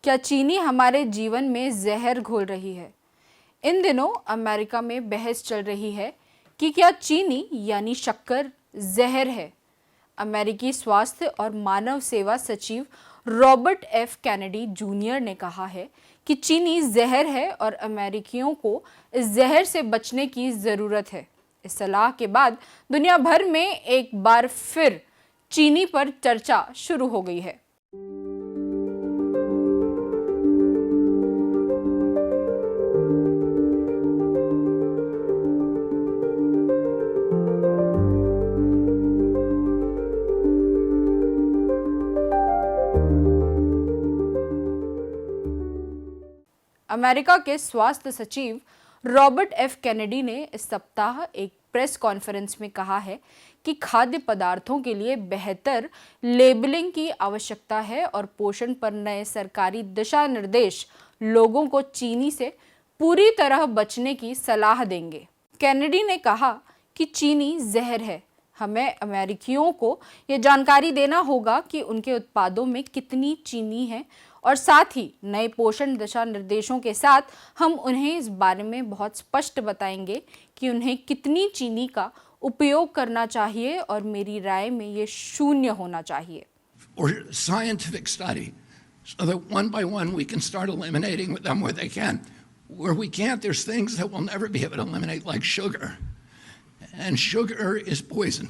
क्या चीनी हमारे जीवन में जहर घोल रही है? इन दिनों अमेरिका में बहस चल रही है कि क्या चीनी यानी शक्कर जहर है। अमेरिकी स्वास्थ्य और मानव सेवा सचिव रॉबर्ट एफ कैनेडी जूनियर ने कहा है कि चीनी जहर है और अमेरिकियों को इस जहर से बचने की ज़रूरत है। इस सलाह के बाद दुनिया भर में एक बार फिर चीनी पर चर्चा शुरू हो गई है। अमेरिका के स्वास्थ्य सचिव रॉबर्ट एफ कैनेडी ने इस सप्ताह एक प्रेस कॉन्फ्रेंस में कहा है कि खाद्य पदार्थों के लिए बेहतर लेबलिंग की आवश्यकता है और पोषण पर नए सरकारी दिशा निर्देश लोगों को चीनी से पूरी तरह बचने की सलाह देंगे। कैनेडी ने कहा कि चीनी जहर है। हमें अमेरिकियों को ये जानकारी देना होगा कि उनके उत्पादों में कितनी चीनी है और साथ ही नए पोषण दिशा निर्देशों के साथ हम उन्हें इस बारे में बहुत स्पष्ट बताएंगे कि उन्हें कितनी चीनी का उपयोग करना चाहिए और मेरी राय में ये शून्य होना चाहिए। Or scientific study, so that one by one we can start eliminating them where they can. Where we can't, there's things that we'll never be able to eliminate, like sugar. And sugar is poison,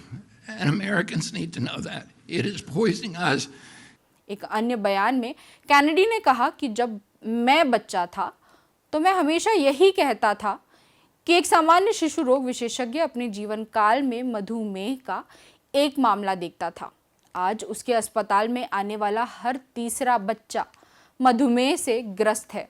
and Americans need to know that. It is poisoning us. एक अन्य बयान में Kennedy ने कहा कि जब मैं बच्चा था तो मैं हमेशा यही कहता था कि एक सामान्य शिशु रोग विशेषज्ञ अपने जीवन काल में मधुमेह का एक मामला देखता था। आज उसके अस्पताल में आने वाला हर तीसरा बच्चा मधुमेह से ग्रस्त है।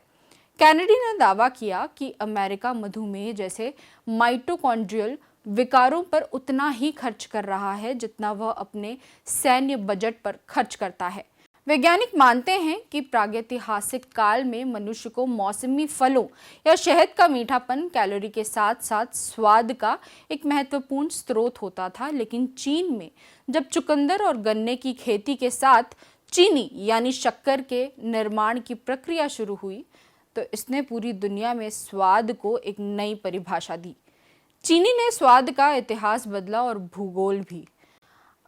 कैनेडी ने दावा किया कि अमेरिका मधुमेह जैसे माइटोकॉन्ड्रियल विकारों पर उतना ही खर्च कर रहा है जितना वह अपने सैन्य बजट पर खर्च करता है। वैज्ञानिक मानते हैं कि प्रागैतिहासिक काल में मनुष्य को मौसमी फलों या शहद का मीठापन कैलोरी के साथ साथ स्वाद का एक महत्वपूर्ण स्रोत होता था, लेकिन चीन में जब चुकंदर और गन्ने की खेती के साथ चीनी यानी शक्कर के निर्माण की प्रक्रिया शुरू हुई तो इसने पूरी दुनिया में स्वाद को एक नई परिभाषा दी। चीनी ने स्वाद का इतिहास बदला और भूगोल भी।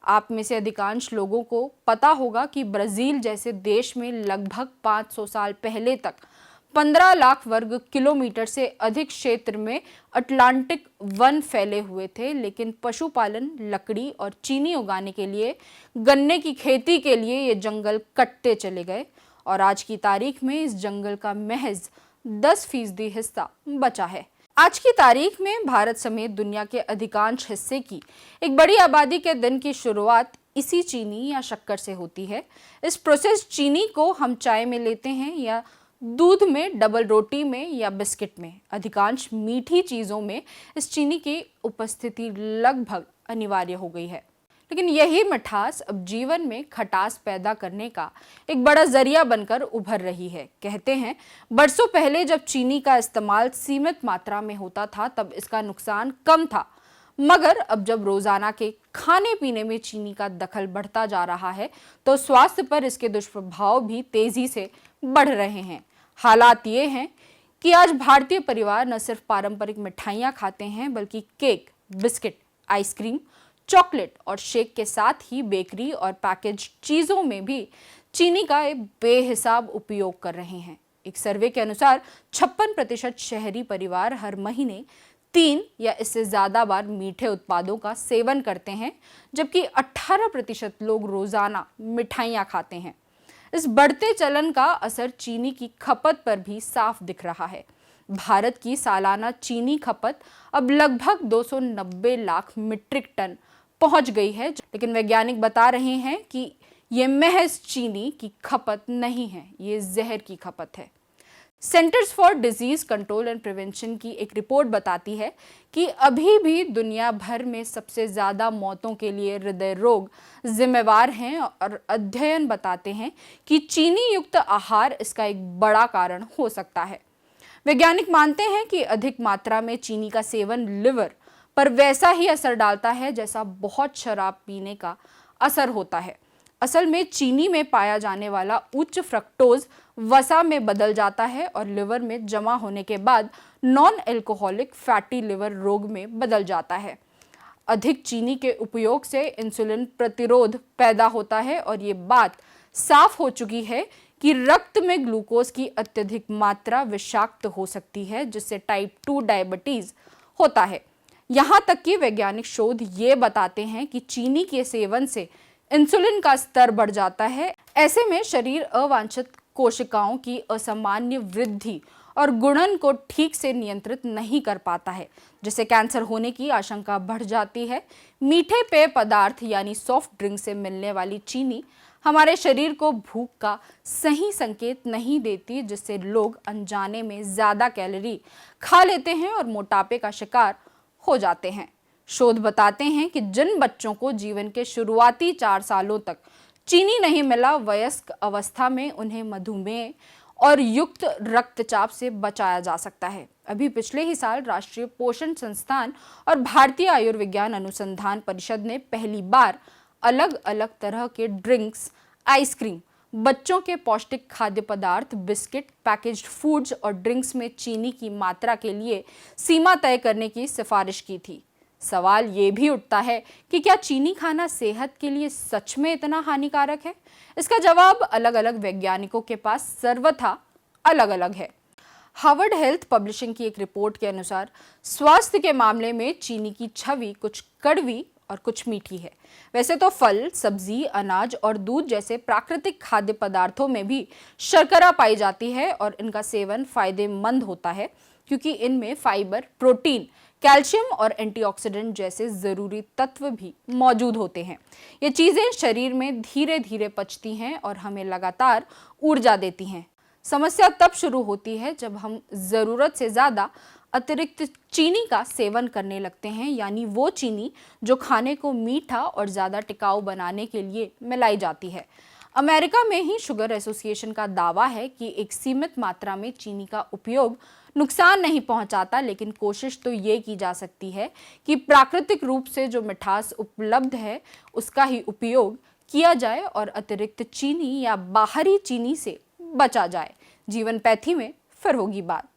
आप में से अधिकांश लोगों को पता होगा कि ब्राज़ील जैसे देश में लगभग 500 साल पहले तक 15 लाख वर्ग किलोमीटर से अधिक क्षेत्र में अटलांटिक वन फैले हुए थे, लेकिन पशुपालन, लकड़ी और चीनी उगाने के लिए, गन्ने की खेती के लिए ये जंगल कटते चले गए और आज की तारीख में इस जंगल का महज 10% हिस्सा बचा है। आज की तारीख में भारत समेत दुनिया के अधिकांश हिस्से की एक बड़ी आबादी के दिन की शुरुआत इसी चीनी या शक्कर से होती है। इस प्रोसेस चीनी को हम चाय में लेते हैं या दूध में, डबल रोटी में या बिस्किट में। अधिकांश मीठी चीज़ों में इस चीनी की उपस्थिति लगभग अनिवार्य हो गई है, लेकिन यही मिठास अब जीवन में खटास पैदा करने का एक बड़ा जरिया बनकर उभर रही है। कहते हैं बरसों पहले जब चीनी का इस्तेमाल सीमित मात्रा में होता था तब इसका नुकसान कम था, मगर अब जब रोजाना के खाने पीने में चीनी का दखल बढ़ता जा रहा है तो स्वास्थ्य पर इसके दुष्प्रभाव भी तेजी से बढ़ रहे हैं। हालात ये हैं कि आज भारतीय परिवार न सिर्फ पारंपरिक मिठाइयाँ खाते हैं बल्कि केक, बिस्किट, आइसक्रीम, चॉकलेट और शेक के साथ ही बेकरी और पैकेज चीज़ों में भी चीनी का एक बेहिसाब उपयोग कर रहे हैं। एक सर्वे के अनुसार 56% शहरी परिवार हर महीने 3 या इससे ज़्यादा बार मीठे उत्पादों का सेवन करते हैं, जबकि 18% लोग रोज़ाना मिठाइयाँ खाते हैं। इस बढ़ते चलन का असर चीनी की खपत पर भी साफ दिख रहा है। भारत की सालाना चीनी खपत अब लगभग 290 लाख मीट्रिक टन पहुंच गई है, लेकिन वैज्ञानिक बता रहे हैं कि ये महज चीनी की खपत नहीं है, ये जहर की खपत है। Centres for disease control and prevention की एक रिपोर्ट बताती है कि अभी भी दुनिया भर में सबसे ज़्यादा मौतों के लिए हृदय रोग जिम्मेवार हैं और अध्ययन बताते हैं कि चीनी युक्त आहार इसका एक बड़ा कारण हो सकता है। वैज्ञानिक मानते हैं कि अधिक मात्रा में चीनी का सेवन लिवर पर वैसा ही असर डालता है जैसा बहुत शराब पीने का असर होता है। असल में चीनी में पाया जाने वाला उच्च फ्रक्टोज वसा में बदल जाता है और लिवर में जमा होने के बाद नॉन एल्कोहलिक फैटी लिवर रोग में बदल जाता है। अधिक चीनी के उपयोग से इंसुलिन प्रतिरोध पैदा होता है और ये बात साफ हो चुकी है कि रक्त में ग्लूकोज की अत्यधिक मात्रा विषाक्त हो सकती है, जिससे टाइप 2 डायबिटीज होता है। यहाँ तक कि वैज्ञानिक शोध ये बताते हैं कि चीनी के सेवन से इंसुलिन का स्तर बढ़ जाता है। ऐसे में शरीर अवांछित कोशिकाओं की असामान्य वृद्धि और गुणन को ठीक से नियंत्रित नहीं कर पाता है, जिससे कैंसर होने की आशंका बढ़ जाती है। मीठे पेय पदार्थ यानी सॉफ्ट ड्रिंक से मिलने वाली चीनी हमारे शरीर को भूख का सही संकेत नहीं देती, जिससे लोग अनजाने में ज्यादा कैलोरी खा लेते हैं और मोटापे का शिकार हो जाते हैं। शोध बताते हैं कि जिन बच्चों को जीवन के शुरुआती 4 सालों तक चीनी नहीं मिला, वयस्क अवस्था में उन्हें मधुमेह और युक्त रक्तचाप से बचाया जा सकता है। अभी पिछले ही साल राष्ट्रीय पोषण संस्थान और भारतीय आयुर्विज्ञान अनुसंधान परिषद ने पहली बार अलग अलग तरह के ड्रिंक्स, आइसक्रीम, बच्चों के पौष्टिक खाद्य पदार्थ, बिस्किट, पैकेज्ड फूड्स और ड्रिंक्स में चीनी की मात्रा के लिए सीमा तय करने की सिफारिश की थी। सवाल ये भी उठता है कि क्या चीनी खाना सेहत के लिए सच में इतना हानिकारक है? इसका जवाब अलग अलग वैज्ञानिकों के पास सर्वथा अलग अलग है। हार्वर्ड हेल्थ पब्लिशिंग की एक रिपोर्ट के अनुसार स्वास्थ्य के मामले में चीनी की छवि कुछ कड़वी और कुछ मीठी है। वैसे तो फल, सब्जी, अनाज और दूध जैसे प्राकृतिक खाद्य पदार्थों में भी शर्करा पाई जाती है और इनका सेवन फायदेमंद होता है, क्योंकि इनमें फाइबर, प्रोटीन, कैल्शियम और एंटीऑक्सीडेंट जैसे जरूरी तत्व भी मौजूद होते हैं। ये चीजें शरीर में धीरे धीरे पचती हैं और हमें लगातार ऊर्जा देती हैं। समस्या तब शुरू होती है जब हम जरूरत से ज्यादा अतिरिक्त चीनी का सेवन करने लगते हैं, यानी वो चीनी जो खाने को मीठा और ज्यादा टिकाऊ बनाने के लिए मिलाई जाती है। अमेरिका में ही शुगर एसोसिएशन का दावा है कि एक सीमित मात्रा में चीनी का उपयोग नुकसान नहीं पहुंचाता, लेकिन कोशिश तो ये की जा सकती है कि प्राकृतिक रूप से जो मिठास उपलब्ध है उसका ही उपयोग किया जाए और अतिरिक्त चीनी या बाहरी चीनी से बचा जाए। जीवन पैथी में फिर होगी बात।